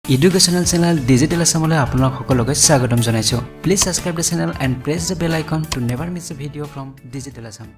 Educational channel Digital Assamole আপোনাক সকলোকে স্বাগতম জনাইছো Please subscribe the channel and press the bell icon to never miss a video from Digital Assam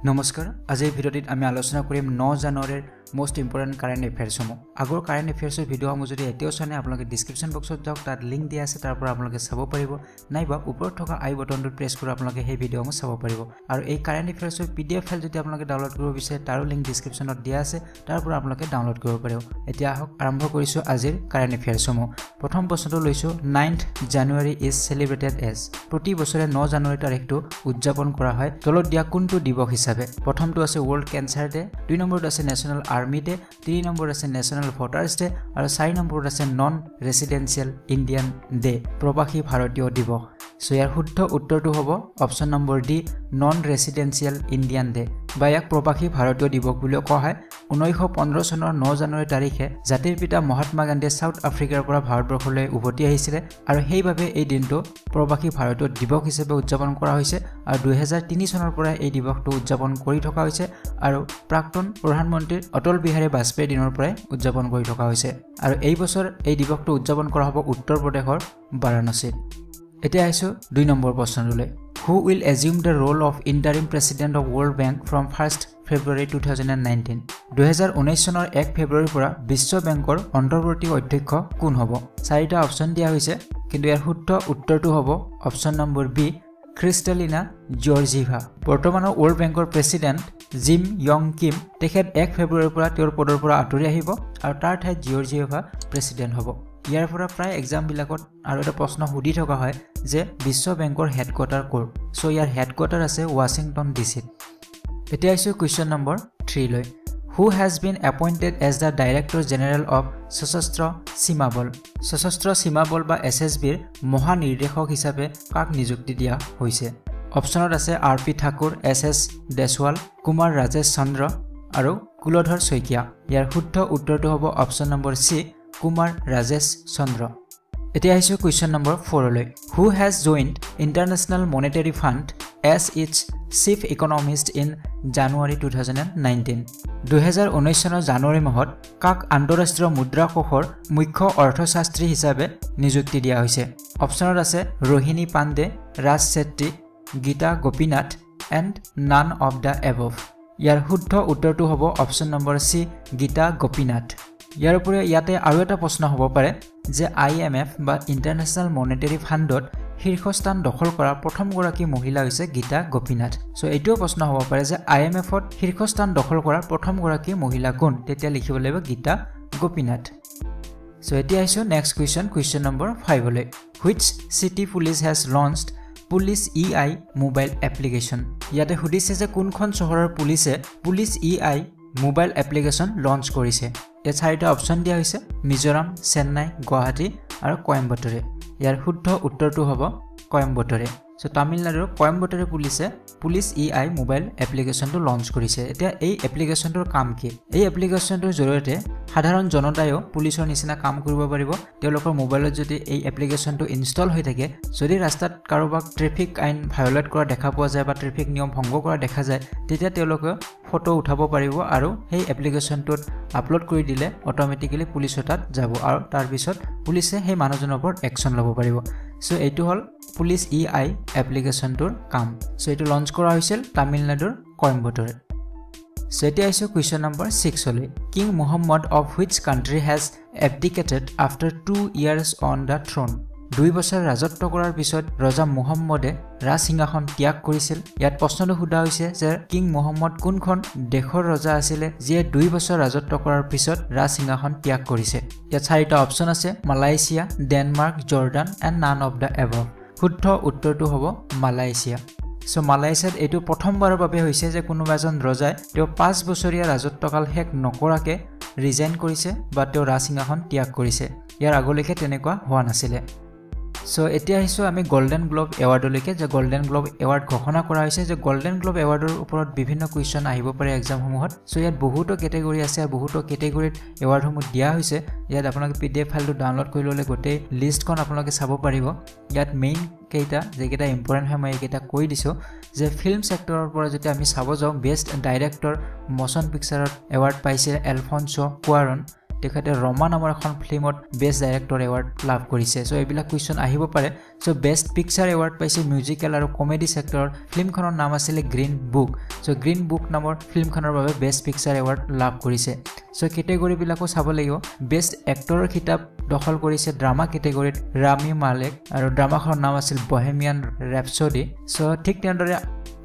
নমস্কাৰ আজি এই ভিডিওটিত আমি আলোচনা কৰিম 9 জানুৱাৰীৰ most important current affairs সমূহ আগৰ current affairs ৰ ভিডিও সমূহ যদি এতিয়াও চানে আপোনালোকে description boxত যাওক তাত লিংক দিয়া আছে তাৰ পৰা আপোনালোকে চাব পাৰিব নাইবা ওপৰত থকা আই বাটনটো প্ৰেছ কৰি আপোনালোকে সেই ভিডিও সমূহ চাব পাৰিব আৰু এই current affairs ৰ PDF ফাইল যদি আপোনালোকে ডাউনলোড কৰিব বিচাৰে তাৰো লিংক descriptionত দিয়া আছে তাৰ পৰা আপোনালোকে ডাউনলোড কৰিব পাৰিব এতিয়া আৰম্ভ কৰিছো আজিৰ current affairs সমূহ প্ৰথম প্ৰশ্নটো লৈছো 9th January is celebrated as প্ৰতি বছৰে 9 জানুৱাৰী তাৰিখটো উদযাপন কৰা হয় তলত দিয়া কোনটো দিৱস হিচাপে প্ৰথমটো আছে World Cancer Day 2 নম্বৰটো আছে National Army Day 3 নম্বৰ আছে National Voters Day আৰু 4 নম্বৰত আছে Non Residential Indian Day প্ৰবাসী ভাৰতীয় দিৱস সো ইয়াৰ শুদ্ধ উত্তৰটো হ'ব অপচন number D Non Residential Indian Day বা ইয়াক প্ৰবাসী ভাৰতীয় দিৱস বুলি কোৱা হয় 1915 চনৰ 9 জানুৱাৰী তাৰিখে জাতিৰ পিতা মহাত্মা গান্ধীয়ে সাউথ আফ্ৰিকাৰ পৰা ভাৰতবৰ্ষলৈ উভতি আহিছিল আৰু সেইভাবে এই দিনটো প্ৰবাসী ভাৰতীয় দিৱস হিচাপে উদযাপন কৰা হৈছে আৰু 2003 চনৰ পৰা এই দিৱসটো উদযাপন কৰি থকা হৈছে আৰু প্ৰাক্তন প্ৰধানমন্ত্ৰী অটল বিহাৰী বাজপেয়ী দিনৰ পৰা উদযাপন কৰি থকা হৈছে আৰু এই বছৰ এই দিৱসটো উদযাপন কৰা হ'ব উত্তৰ প্ৰদেশৰ বাৰাণসীত এতিয়া আইছো 2 number প্ৰশ্নলৈ Who will assume the role of interim president of World Bank from 1st February 2019 2019 চনৰ 1 ফেব্ৰুৱাৰীৰ পৰা বিশ্ব বেংকৰ অন্তৰ্বৰ্তী অধ্যক্ষ কোন হ'ব চাৰিটা অপচন দিয়া হৈছে কিন্তু ইয়াৰ শুদ্ধ উত্তৰটো হ'ব অপচন নম্বৰ বি ক্ৰিষ্টালিনা জৰ্জিভা বৰ্তমানৰ ওৱৰ্ল্ড বেংকৰ প্ৰেসিডেন্ট জিম ইয়ং কিম তেখেত 1 ফেব্ৰুৱাৰীৰ পৰা তেওঁৰ পদৰ পৰা আঁতৰি আহিব আৰু তাৰ ঠাইত জৰ্জিভা প্ৰেসিডেন্ট হ'ব ইয়াৰ পৰা প্ৰায় এক্সাম বিলাকত আৰু এটা প্ৰশ্ন সুধি থকা হয় যে বিশ্ব বেংকৰ হেডকোৱাৰ্টাৰ ক'ত সো ইয়াৰ হেডকোৱাৰ্টাৰ আছে ৱাশ্বিংটন ডিসিত এতিয়া আছে কোৱেশ্চন নম্বৰ 3 লৈ Who has been appointed as the Director General of Sashastra Seema Bal Sashastra Seema Bal বা SSB ৰ মহানিৰ্দেশক হিচাপে কাক নিযুক্তি দিয়া হৈছে অপচনত আছে RP ঠাকুৰ SS দেশৱাল কুমাৰ ৰাজেশ চন্দ্ৰ আৰু কুলধৰ শইকীয়া ইয়াৰ শুদ্ধ উত্তৰটো হ'ব অপচন নম্বৰ সি কুমাৰ ৰাজেশ চন্দ্ৰ এতিয়া আহিছো কোৱেশ্চন নম্বৰ 4 লৈ Who has joined International Monetary Fund as its chief economist in January 2019 2019 চনৰ জানুৱাৰী মাহত কাক আন্তঃৰাষ্ট্ৰীয় মুদ্ৰা কোষৰ মুখ্য অৰ্থশাস্ত্ৰী হিচাপে নিযুক্তি দিয়া হৈছে অপচনত আছে Rohini Pandey Raj Shetty Geeta Gopinath and none of the above ইয়াৰ শুদ্ধ উত্তৰটো হ'ব অপচন নম্বৰ সি গীতা গোপীনাথ ইয়াৰ উপৰি ইয়াতে আৰু এটা প্ৰশ্ন হ'ব পাৰে যে IMF বা ইন্টাৰনেশ্যনেল মনেটাৰী ফাণ্ডত শীৰ্ষস্থান দখল কৰা প্ৰথম গৰাকী মহিলা হৈছে গীতা গোপীনাথ সো এইটোও প্ৰশ্ন হ'ব পাৰে যে IMFত শীৰ্ষস্থান দখল কৰা প্ৰথম গৰাকী মহিলা কোন তেতিয়া লিখিব লাগিব গীতা গোপীনাথ সো এতিয়া আহিছো নেক্সট কোৱেশ্চন নম্বৰ 5 লৈ Which city police has launched Police EI mobile application ইয়াতে সুধিছে যে কোনখন চহৰৰ পুলিচে Police EI mobile application launch কৰিছে এই চাৰিটা অপচন দিয়া হৈছে মিজোৰাম চেন্নাই গুৱাহাটী আৰু কয়ম্বটৰে ইয়াৰ শুদ্ধ উত্তৰটো হ'ব কয়ম্বটৰে সো তামিলনাডুৰ কয়ম্বটৰে পুলিচে পুলিচ EI মোবাইল এপ্লিকেশনটো লঞ্চ কৰিছে এতিয়া এই এপ্লিকেশনটোৰ কাম কি এই এপ্লিকেশনটোৰ জৰিয়তে সাধাৰণ জনতায়ো পুলিচৰ নিচিনা কাম কৰিব পাৰিব তেওঁলোকৰ মোবাইলত যদি এই এপ্লিকেশনটো ইনষ্টল হৈ থাকে যদি ৰাস্তাত কাৰোবাক ট্ৰাফিক আইন ভায়োলেট কৰা দেখা পোৱা যায় বা ট্ৰাফিক নিয়ম ভংগ কৰা দেখা যায় তেতিয়া তেওঁলোকে ফটো উঠাব পাৰিব আৰু সেই এপ্লিকেশনটোত আপলোড কৰি দিলে অটোমেটিক্যালি পুলিচৰ তাত যাব আৰু তাৰ পিছত পুলিচে সেই মানুহজনৰ ওপৰত একচন ল'ব পাৰিব সো এইটো হল পুলিচ EI এপ্লিকেশনটোৰ কাম সো এইটো লঞ্চ কৰা হৈছিল তামিলনাডুৰ কয়ম্বটৰে সো এতিয়া আহিছো কোৱেশ্চন নম্বৰ 6 লৈ king Muhammad of which country has abdicated after 2 years on the throne 2 বছৰ ৰাজত্ব কৰাৰ পিছত ৰজা মুহাম্মদে ৰাজসিংহাসন ত্যাগ কৰিছিল ইয়াত প্ৰশ্নটো সোধা হৈছে যে কিং মুহাম্মদ কোনখন দেশৰ ৰজা আছিল যিয়ে 2 বছৰ ৰাজত্ব কৰাৰ পিছত ৰাজসিংহাসন ত্যাগ কৰিছে ইয়াত চাৰিটা অপচন আছে Malaysia Denmark Jordan and none of the above শুদ্ধ উত্তৰটো হ'ব মালয়েছিয়া সো মালয়েছিয়াত এইটো প্ৰথমবাৰৰ বাবে হৈছে যে কোনোবা এজন ৰজাই তেওঁ 5 বছৰীয়া ৰাজত্বকাল শেষ নকৰাকে ৰিজাইন কৰিছে বা তেওঁ ৰাজসিংহাসন ত্যাগ কৰিছে ইয়াৰ আগলৈকে তেনেকুৱা হোৱা নাছিল সো এতিয়া আহিছো আমি গোল্ডেন গ্লোব এৱাৰ্ডলৈকে যে গোল্ডেন গ্লোব এৱাৰ্ড ঘোষণা কৰা হৈছে যে গোল্ডেন গ্লোব এৱাৰ্ডৰ ওপৰত বিভিন্ন কুৱেশ্চন আহিব পাৰে এক্সামসমূহত সো ইয়াত বহুতো কেটেগৰী আছে আৰু বহুতো কেটেগৰীত এৱাৰ্ডসমূহ দিয়া হৈছে ইয়াত আপোনালোকে PDF ফাইলটো ডাউনলোড কৰি ললে গোটেই লিষ্টখন আপোনালোকে চাব পাৰিব ইয়াত মেইন কেইটা যেকেইটা ইম্পৰ্টেন্ট হয় মই এইকেইটা কৈ দিছো যে ফিল্ম সেক্টৰৰ পৰা যদি আমি চাব যাওঁ বেষ্ট ডাইৰেক্টৰ মোশন পিকচাৰত এৱাৰ্ড পাইছে এলফনসো কুৱাৰন তেখেতে ৰমা নামৰ এখন ফিল্মত বেষ্ট ডাইৰেক্টৰ এৱাৰ্ড লাভ কৰিছে সো এইবিলাক কোৱেশ্চন আহিব পাৰে সো বেষ্ট পিকচাৰ এৱাৰ্ড পাইছে মিউজিকেল আৰু কমেডি সেক্টৰৰ ফিল্মখনৰ নাম আছিল green book so green book নামৰ ফিল্মখনৰ বাবে বেষ্ট পিকচাৰ এৱাৰ্ড লাভ কৰিছে সো কেটেগৰী বিলাকো চাব লাগিব বেষ্ট এক্টৰৰ খিতাপ দখল কৰিছে ড্ৰামা কেটেগৰীত ৰামি মালেক আৰু ড্ৰামাখনৰ নাম আছিল বহেমিয়ান ৰেপছডি সো ঠিক তেনেদৰে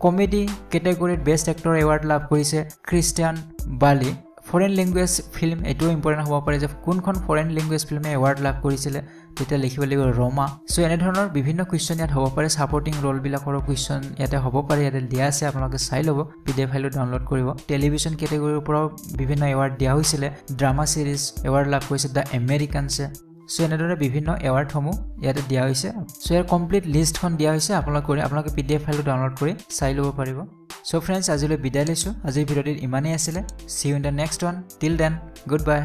কমেডি কেটেগৰীত বেষ্ট এক্টৰ এৱাৰ্ড লাভ কৰিছে ক্ৰিষ্টিয়ান বালি ফৰেন ল্যাঙ্গুৱেজ ফিল্ম এটো ইম্পৰ্টেন্ট হ'ব পাৰে যে কোনখন ফৰেন ল্যাঙ্গুৱেজ ফিল্মে এৱাৰ্ড লাভ কৰিছিলে তেতিয়া লিখিব লাগিব ৰমা সো এনে ধৰণৰ বিভিন্ন কোৱেশ্চন ইয়াত হ'ব পাৰে সাপোৰ্টিং ৰোল বিলাকৰো কোৱেশ্চন ইয়াতে হ'ব পাৰে ইয়াতে দিয়া আছে আপোনালোকে চাই ল'ব পিডিএফ ফাইলটো ডাউনলোড কৰিব টেলিভিছন কেটেগৰীৰ ওপৰত বিভিন্ন এৱাৰ্ড দিয়া হৈছিল ড্ৰামা সিৰিজ এৱাৰ্ড লাভ কৰিছে দা আমেৰিকানছে সো এনেদৰে বিভিন্ন এৱাৰ্ডসমূহ ইয়াতে দিয়া হৈছে সো ইয়াৰ কমপ্লিট লিষ্টখন দিয়া হৈছে আপোনালোকে পিডিএফ ফাইলটো ডাউনলোড কৰি চাই ল'ব পাৰিব সো ফ্ৰেণ্ডছ আজিলৈ বিদায় লৈছো আজিৰ ভিডিঅ'টিত ইমানেই আছিল see you in the next one till then goodbye